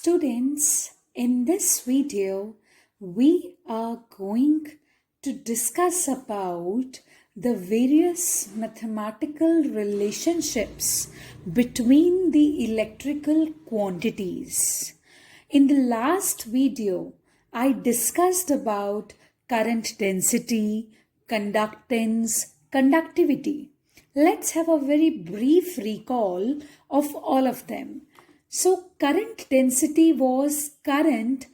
Students, in this video, we are going to discuss about the various mathematical relationships between the electrical quantities. In the last video, I discussed about current density, conductance, conductivity. Let's have a very brief recall of all of them. So current density was current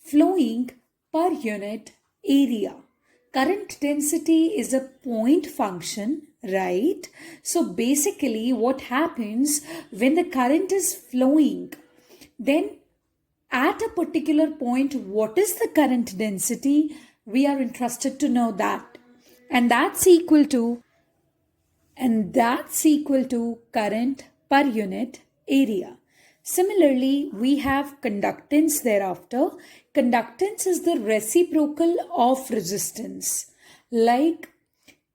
flowing per unit area. Current density is a point function, right? So basically what happens when the current is flowing, then at a particular point, what is the current density? We are interested to know that. And that's equal to current per unit area. Similarly, we have conductance thereafter. Conductance is the reciprocal of resistance. Like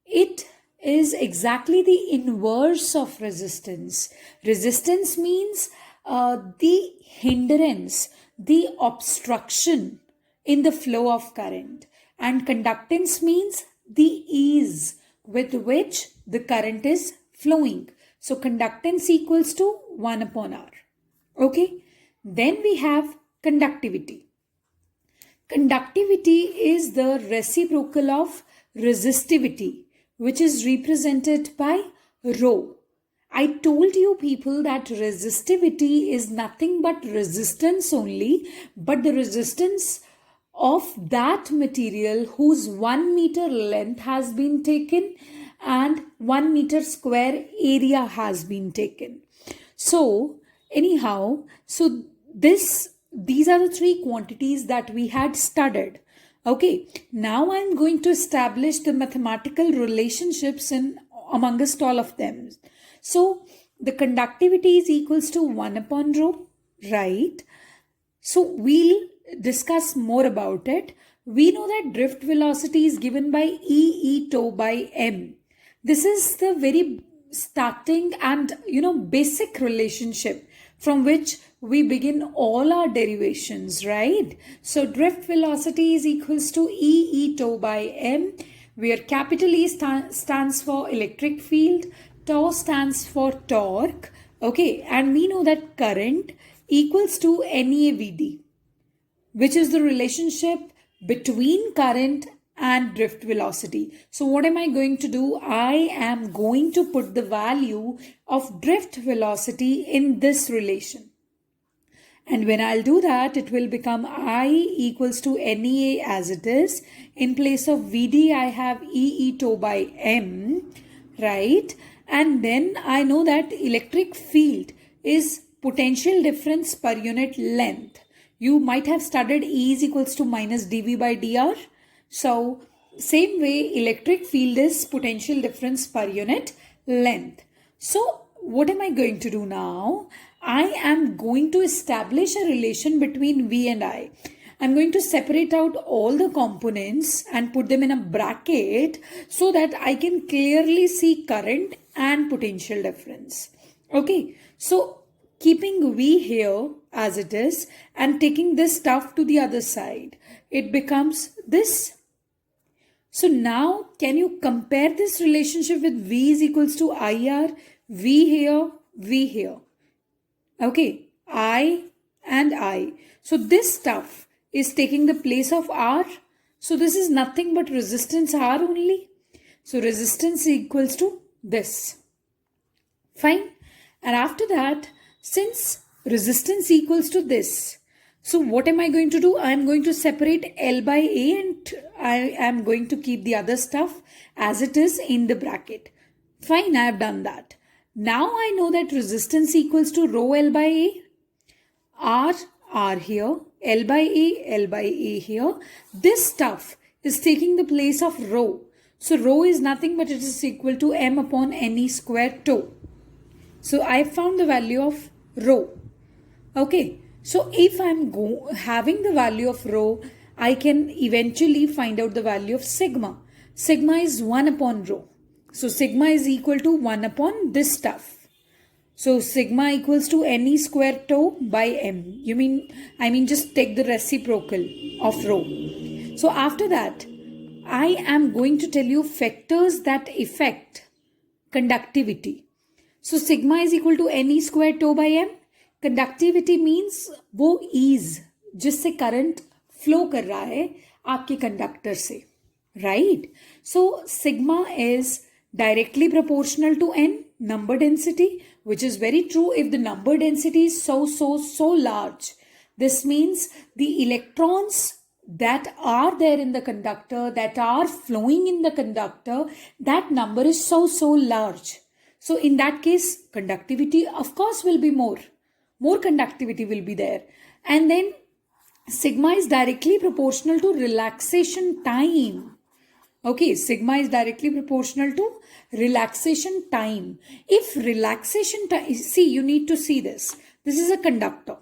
it is exactly the inverse of resistance. Resistance means the hindrance, the obstruction in the flow of current. And conductance means the ease with which the current is flowing. So conductance equals to 1 upon R. Okay. Then we have conductivity. Conductivity is the reciprocal of resistivity, which is represented by rho. I told you people that resistivity is nothing but resistance only, but the resistance of that material whose 1 meter length has been taken and 1 meter square area has been taken. So anyhow, these are the three quantities that we had studied. Okay, now I'm going to establish the mathematical relationships amongst all of them. So the conductivity is equals to 1 upon rho, right? So we'll discuss more about it. We know that drift velocity is given by E tau by m. This is the very starting and basic relationship from which we begin all our derivations, right? So drift velocity is equals to E tau by m, where capital E stands for electric field, tau stands for torque, okay? And we know that current equals to NEVD, which is the relationship between current and drift velocity. So what am I going to do? I am going to put the value of drift velocity in this relation. And when I'll do that, it will become I equals to NEA as it is. In place of VD, I have E tau by M, right? And then I know that electric field is potential difference per unit length. You might have studied E is equals to minus dV by dr. So same way, electric field is potential difference per unit length. So what am I going to do now? I am going to establish a relation between V and I. I'm going to separate out all the components and put them in a bracket so that I can clearly see current and potential difference. Okay, so keeping V here as it is and taking this stuff to the other side, it becomes this. So now can you compare this relationship with V is equals to IR, V here, V here. Okay, I and I. So this stuff is taking the place of R. So this is nothing but resistance R only. So resistance equals to this. Fine. And after that, since resistance equals to this, so what am I going to do? I am going to separate L by A and I am going to keep the other stuff as it is in the bracket. Fine, I have done that. Now I know that resistance equals to rho L by A, R here, L by A here. This stuff is taking the place of rho. So rho is nothing but it is equal to M upon NE square tau. So I found the value of rho. Okay. So if I'm having the value of rho, I can eventually find out the value of sigma. Sigma is 1 upon rho. So sigma is equal to 1 upon this stuff. So sigma equals to ne square tau by m. I mean just take the reciprocal of rho. So after that, I am going to tell you factors that affect conductivity. So sigma is equal to ne square tau by m. Conductivity means वो ease जिससे current flow कर रहा है आपके conductor से, right? So sigma is directly proportional to n, number density, which is very true if the number density is so large. This means the electrons that are there in the conductor, that are flowing in the conductor, that number is so large. So in that case, conductivity of course will be more conductivity will be there. And then sigma is directly proportional to relaxation time. Okay, sigma is directly proportional to relaxation time. If relaxation time, see, you need to see this. This is a conductor.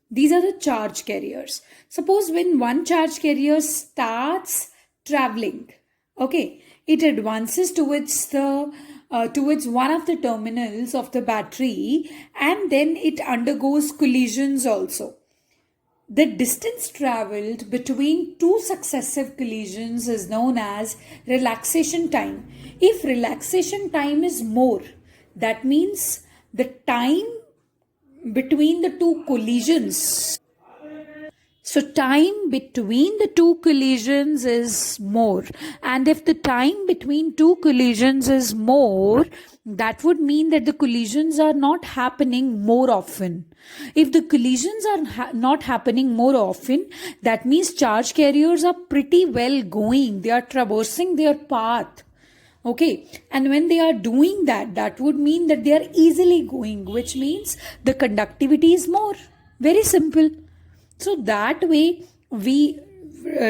These are the charge carriers. Suppose when one charge carrier starts traveling, okay, it advances towards one of the terminals of the battery, and then it undergoes collisions also. The distance traveled between two successive collisions is known as relaxation time. If relaxation time is more, that means the time between the two collisions. So time between the two collisions is more. And if the time between two collisions is more, that would mean that the collisions are not happening more often. If the collisions are not happening more often, that means charge carriers are pretty well going. They are traversing their path. Okay, and when they are doing that, that would mean that they are easily going, which means the conductivity is more. Very simple. So that way we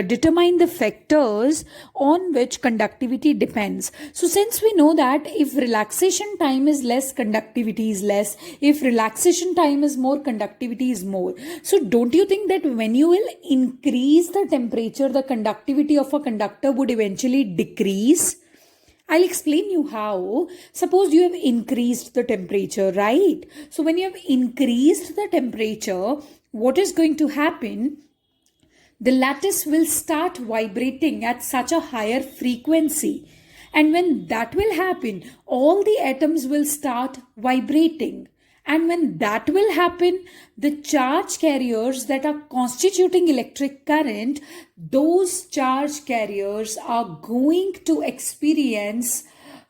determine the factors on which conductivity depends. So since we know that if relaxation time is less, conductivity is less. If relaxation time is more, conductivity is more. So don't you think that when you will increase the temperature, the conductivity of a conductor would eventually decrease? I'll explain you how. Suppose you have increased the temperature, right? So when you have increased the temperature, what is going to happen? The lattice will start vibrating at such a higher frequency. And when that will happen, all the atoms will start vibrating. And when that will happen, the charge carriers that are constituting electric current, those charge carriers are going to experience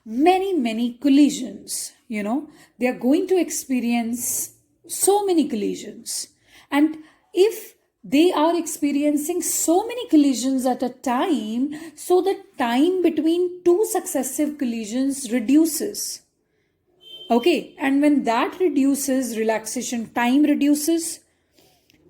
many collisions. They are going to experience so many collisions. And if they are experiencing so many collisions at a time, so the time between two successive collisions reduces. Okay, and when that reduces, relaxation time reduces.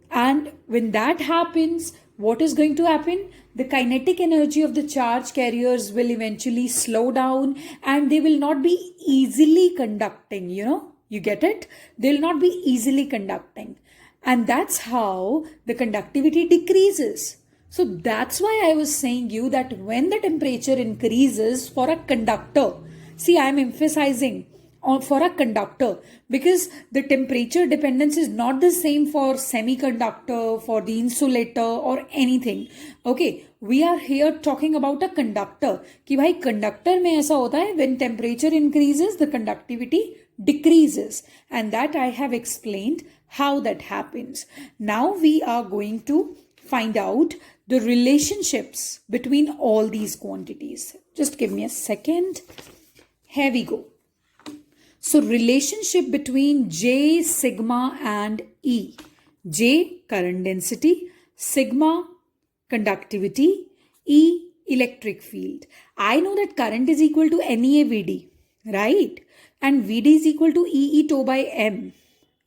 And when that happens, what is going to happen? The kinetic energy of the charge carriers will eventually slow down and they will not be easily conducting, You get it? They'll not be easily conducting. And that's how the conductivity decreases. So that's why I was saying you that when the temperature increases for a conductor, see, I'm emphasizing for a conductor because the temperature dependence is not the same for semiconductor, for the insulator or anything. Okay, we are here talking about a conductor. कि भाई conductor में ऐसा होता है when temperature increases, the conductivity decreases, and that I have explained how that happens. Now we are going to find out the relationships between all these quantities. Just give me a second. Here we go. So relationship between J, sigma and E. J, current density, sigma, conductivity, E, electric field. I know that current is equal to NEA/VD, right? And VD is equal to EE tau by M.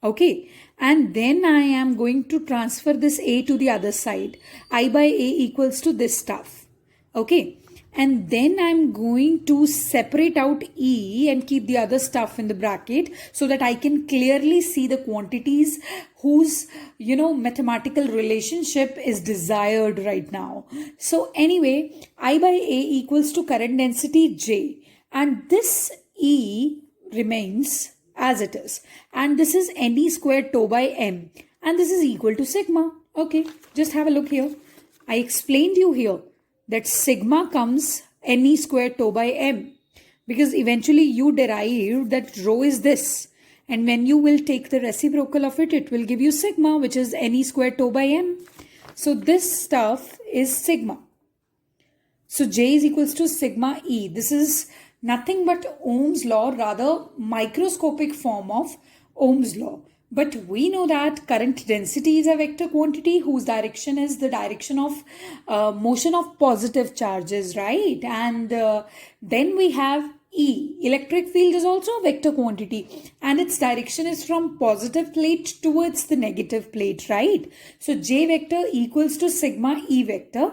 Okay, and then I am going to transfer this A to the other side. I by A equals to this stuff. Okay, and then I'm going to separate out E and keep the other stuff in the bracket so that I can clearly see the quantities whose, mathematical relationship is desired right now. So anyway, I by A equals to current density J, and this E remains as it is. And this is Ne squared tau by m. And this is equal to sigma. Okay, just have a look here. I explained you here that sigma comes Ne squared tau by m. Because eventually you derived that rho is this. And when you will take the reciprocal of it, it will give you sigma, which is Ne squared tau by m. So this stuff is sigma. So J is equals to sigma E. This is nothing but Ohm's law, rather microscopic form of Ohm's law. But we know that current density is a vector quantity whose direction is the direction of motion of positive charges, right? And then we have E. Electric field is also a vector quantity and its direction is from positive plate towards the negative plate, right? So J vector equals to sigma E vector,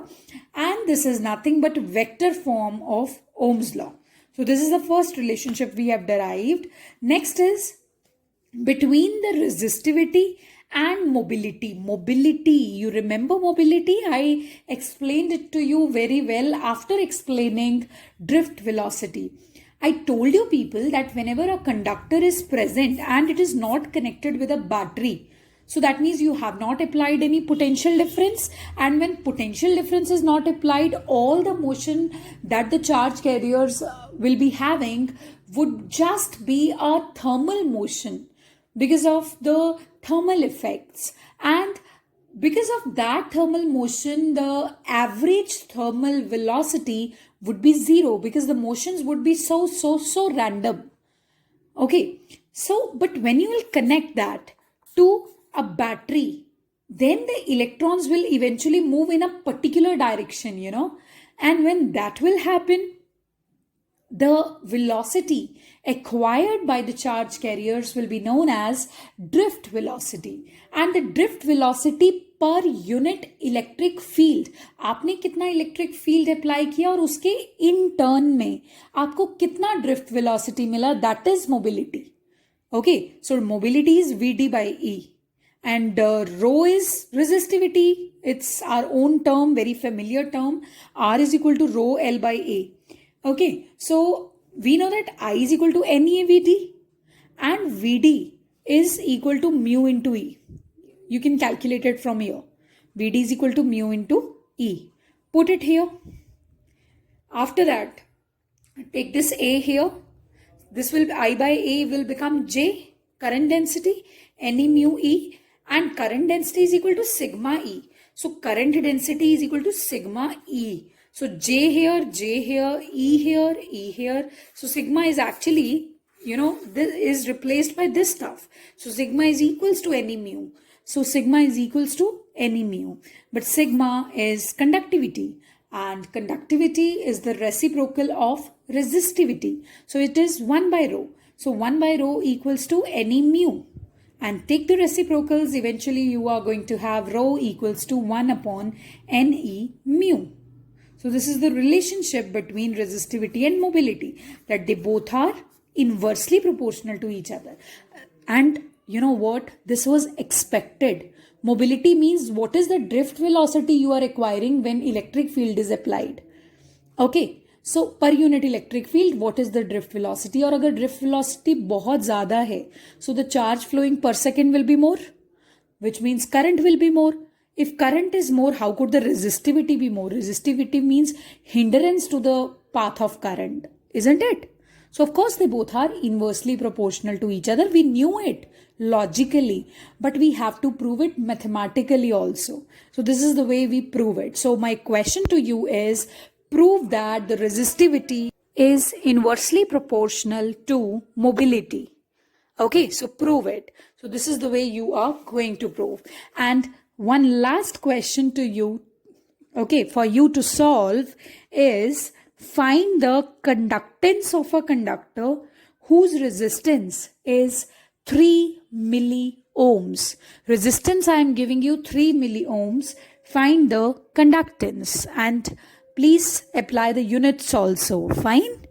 and this is nothing but vector form of Ohm's law. So this is the first relationship we have derived. Next is between the resistivity and mobility. Mobility, you remember mobility? I explained it to you very well after explaining drift velocity. I told you people that whenever a conductor is present and it is not connected with a battery, so that means you have not applied any potential difference, and when potential difference is not applied, all the motion that the charge carriers will be having would just be a thermal motion because of the thermal effects. And because of that thermal motion, the average thermal velocity would be zero because the motions would be so random. Okay, so but when you will connect that to a battery, then the electrons will eventually move in a particular direction, and when that will happen, the velocity acquired by the charge carriers will be known as drift velocity. And the drift velocity per unit electric field, आपने कितना electric field apply किया और उसके in turn में आपको कितना drift velocity मिला, that is mobility. Okay, so mobility is V by E and rho is resistivity. It's our own term, very familiar term. R is equal to rho L by A. Okay, so we know that I is equal to NeVd and Vd is equal to mu into E. You can calculate it from here. Vd is equal to mu into E. Put it here. After that, take this A here. This will I by A will become J, current density, Ne mu E, and current density is equal to sigma E. So current density is equal to sigma E. So J here, E here, E here. So sigma is actually, this is replaced by this stuff. So sigma is equals to Ne mu. So sigma is equals to Ne mu. But sigma is conductivity, and conductivity is the reciprocal of resistivity. So it is 1 by rho. So 1 by rho equals to Ne mu. And take the reciprocals, eventually you are going to have rho equals to 1 upon Ne mu. So this is the relationship between resistivity and mobility, that they both are inversely proportional to each other. And you know what? This was expected. Mobility means what is the drift velocity you are acquiring when electric field is applied. Okay. So per unit electric field, what is the drift velocity? और अगर drift velocity बहुत ज़्यादा है, so the charge flowing per second will be more, which means current will be more. If current is more, how could the resistivity be more? Resistivity means hindrance to the path of current, isn't it? So of course they both are inversely proportional to each other. We knew it logically, but we have to prove it mathematically also. So this is the way we prove it. So my question to you is, prove that the resistivity is inversely proportional to mobility. Okay, so prove it. So this is the way you are going to prove. And one last question to you, okay, for you to solve is, find the conductance of a conductor whose resistance is 3 milliohms. Resistance I am giving you 3 milliohms. Find the conductance and please apply the units also. Fine.